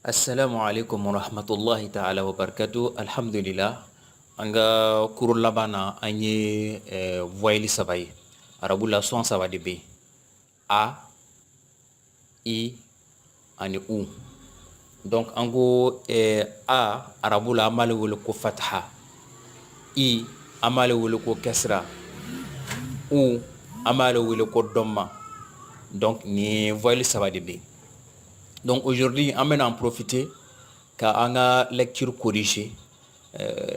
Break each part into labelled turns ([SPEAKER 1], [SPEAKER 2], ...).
[SPEAKER 1] Assalamu alaikum warahmatullahi ta'ala wabarakatuh. Alhamdulillah. Anga kuru labana anye voyelle saba ye. Arabu la son saba de be. A, I, ani U. Donc ango A arabu la amale wele ko fatha. I amale wele ko kasra. U amale wele ko dhamma. Donc ni voyelle saba de be. Donc aujourd'hui, on va en profiter car on a lecture corrigée.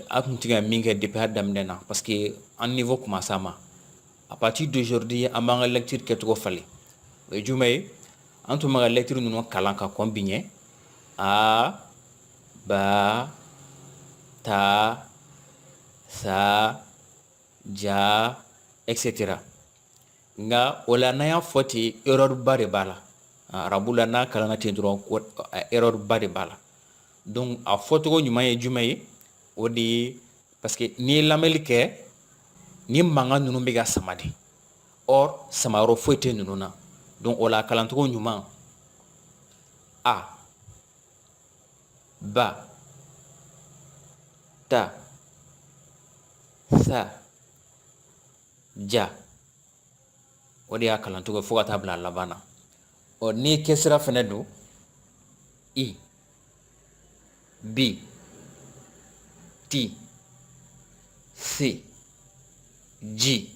[SPEAKER 1] Parce que en niveau comment ça ma. À partir d'aujourd'hui, on a lecture qui est trop fallait. Et du coup, on a lecture nous kalanka combiner a ba ta sa ja etc. Nga ola na ya foti erreur bare bala. Arabula na kalanga te dron erreur bare bala. Donc a photo nyuma ye jumay odi parce que ni lamel ke ni manga nunu be ga samadi or samaro foite nunu na donc ola kalanto nyuma a ba ta sa ja odi a kalanto fo ta bla labana o ni kesra fenedu i B, T, C, G.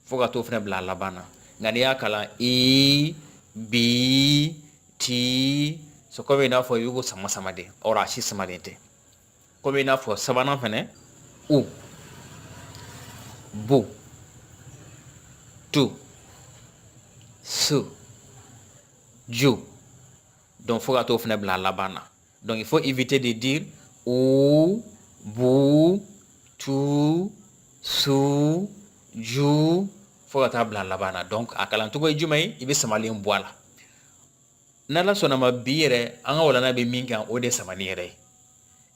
[SPEAKER 1] Faut que tu fasses la bana. Ngania kala E, B, T. So comme il faut yugo sama sama de. Ora shi sama de te. Comme il faut sabana fene. U, bu, tu, su, ju. Donc faut que tu fasses la bana. Donc il faut éviter de dire ou, bou, tu, su, ju. Faut que tu bla labana. Donc à kalantugo jumay ibe samali mbwala. Nala sona ma biere anga wala na be minga ode samani ere.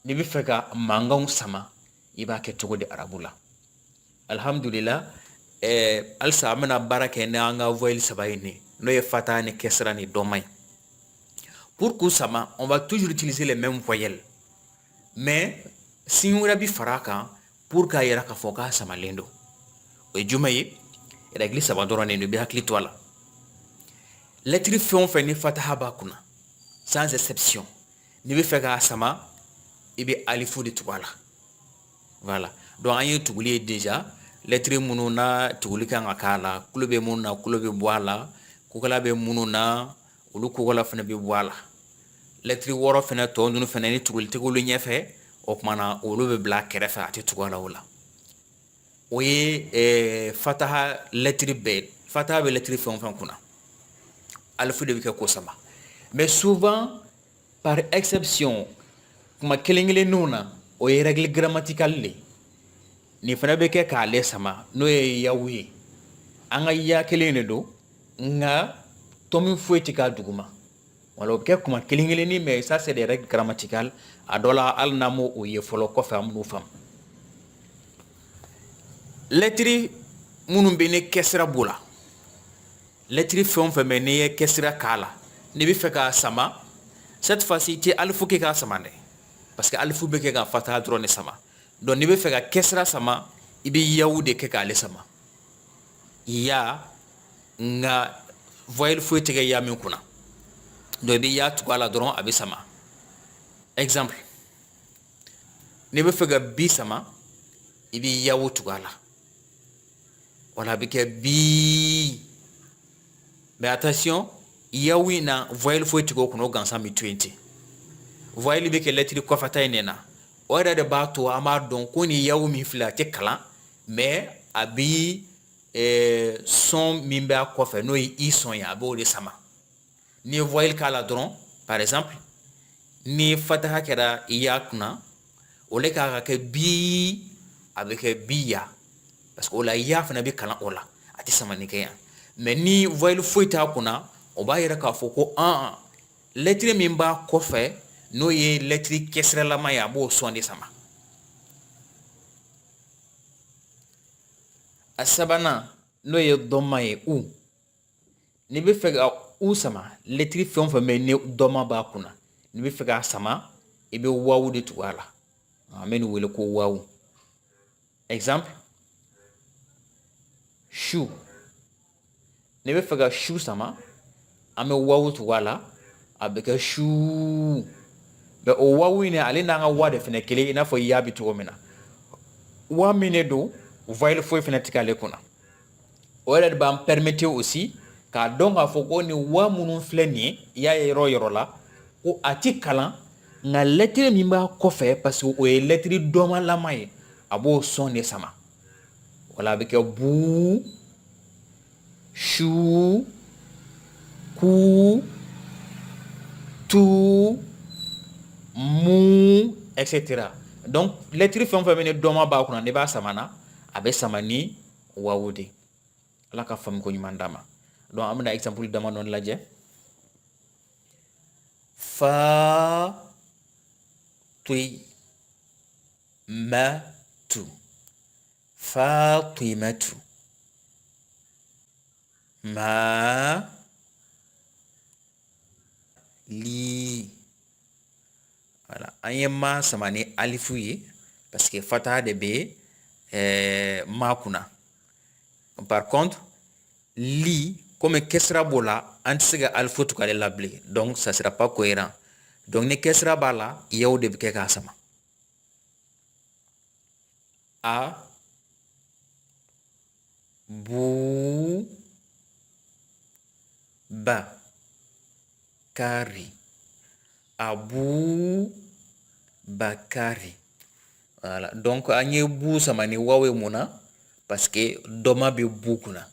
[SPEAKER 1] Ni bi feka mangong sama iba ke togo de arabula. Alhamdulillah alsa amena baraka na anga voyelle sabayini no ye fata ni kesra ni domay. Pour que ça marche, on va toujours utiliser les mêmes voyelles. Mais si on a bien faraka pour qu'il y ait un foka ça malendo. Et jumaye, et la glisse ça va donner une bien clitoile. Lettre fait fait ni fataha bakuna, sans exception. Ni be feka sama, et bien alifu de toile. Voilà. Donc ayen touli déjà. Lettre mununa touli kan akala, kulube mununa kulube boala, kukala be mununa. Olu kogola fana bi boala lettre woro fana to ndunu fana ni tugul tegulu nyefe okmana olu be bla kerefa ati tugala wala oye fataha lettre be fataha be lettre fon kuna alfu de bika ko sama mais souvent par exception kuma kelingile nuna oye règle grammaticale ni fana be ke ka le sama no ye yawi anga ya kelene do nga Tomi foueti ka duguma wala ke kuma kilingileni mais ça c'est des règles grammaticales adola al namo o ye folo ko fam nu fam lettre munum be ne kesra bula lettre fon fe me ne kesra kala ne bi feka sama cette fois-ci ti alfu ke ka sama ne parce que alfu be ke ka fata drone sama donc ne bi feka kesra sama ibi yawude ke ka le sama ya nga voyelle fouette que ya min kuna do bi ya tukala dron abi sama exemple ne be fega bi sama ibi ya wutukala wala bi ke bi mais attention yawi na voyelle fouette ko kuno gansa mi 20 voyelle bi ke lettre ko fata nena ora de bato amar don ko ni yawu mi fila te kala mais abi son mimba kofe no i son ya bo de sama ni voyelle kala dron par exemple ni fataha kera yakuna ole ka ke bi avec biya parce que ola ya fana bi kala ola ati sama ni ke mais ni voyelle foita kuna o ba yera ka foko lettre mimba kofe no ye lettre kesra la maya bo son de sama asabana no ye doma ye u ni be fega u sama lettre fon fa me ne doma ba kuna ni bɛ fɛ k'a sama i bɛ wawu de tugu a la an bɛ nin wele ko wawu. Exemple, shoe. Ni bɛ fɛ ka shoe sama an bɛ wawu tugu a la a bɛ kɛ shoe. Mɛ o wawu in ale n'an ka wa de fɛnɛ kelen i n'a fɔ ya bɛ cogo min na. Wa min de don voyelle foyi fɛnɛ tɛ k'ale kunna. O yɛrɛ de b'an permettre aussi k'a dɔn k'a fɔ ko nin wa minnu filɛ nin ye i y'a ye yɔrɔ o yɔrɔ la ko a ti kalan nka lettre min b'a kɔfɛ parce que o ye lettre dɔnmalama ye a b'o sɔn de sama. Wala a bɛ kɛ bu, su, ku, tu, mu, etc. Donc lettre fɛn o fɛn bɛ ni dɔnma b'a kunna n'i b'a sama na a bɛ sama ni wawu de. Ala ka faamu ko ɲuman d'a ma. Donc an bɛna exemple damadɔni lajɛ. Fa, tui, ma, tu. Fatimatu. Ma, li. Voilà. An ye ma sama ni alifu ye parce que fataha de bɛ ma kunna. Par contre, li, comme kesra b'o la, an tɛ se ka alifu tugu ale la bilen. Donc ça sera pas cohérent. Donc ni kesra b'a la, yawu de bɛ kɛ k'a sama. A, bu, ba, kari. Abu Bakari. Voilà. Donc an ye bu sama ni wawu mun na parce que dɔma bɛ bu kunna.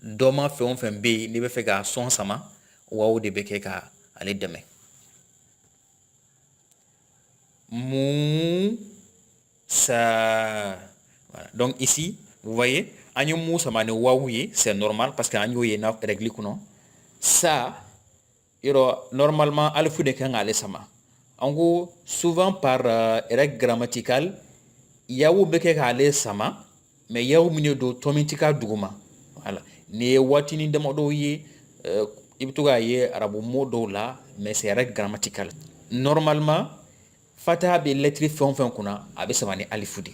[SPEAKER 1] Dɔma fɛn o fɛn bɛ yen n'i bɛ fɛ k'a sɔn sama wawu de bɛ kɛ ka ale dɛmɛ. Mu, sa. Voilà. Donc ici vous voyez an ye mu sama ni wawu ye c'est normal parce que an y'o ye na règle kɔnɔ. Sa yɔrɔ normalement alifu de kan k'ale sama. En gros, souvent par règle grammaticale, yawu bɛ kɛ k'ale sama, mais yawu min don tɔmin tɛ k'a duguma. Voilà. Ni ye waatinin damadɔ ye i bɛ to k'a ye arabu mot dɔw la, mais c'est règle grammaticale. Normalement, fataha bɛ lettre fɛn o fɛn kunna a bɛ sama ni alifu de.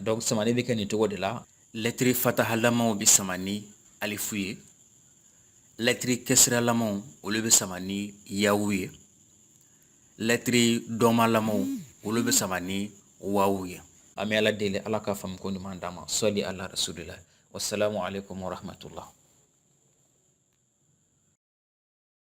[SPEAKER 1] Donc samani bɛ kɛ nin cogo de la. Lettre fatahalamaw bɛ sama ni alifu ye. Lettre kesralamaw olu bɛ sama ni yawu ye. Lettre dɔnmalamaw olu bɛ sama ni wawu ye. An bɛ Ala deli Ala ka faamu ko ɲuman d'an ma. Sɔli ala rasulillah. Wassalamu alaikum wa rahmatullah.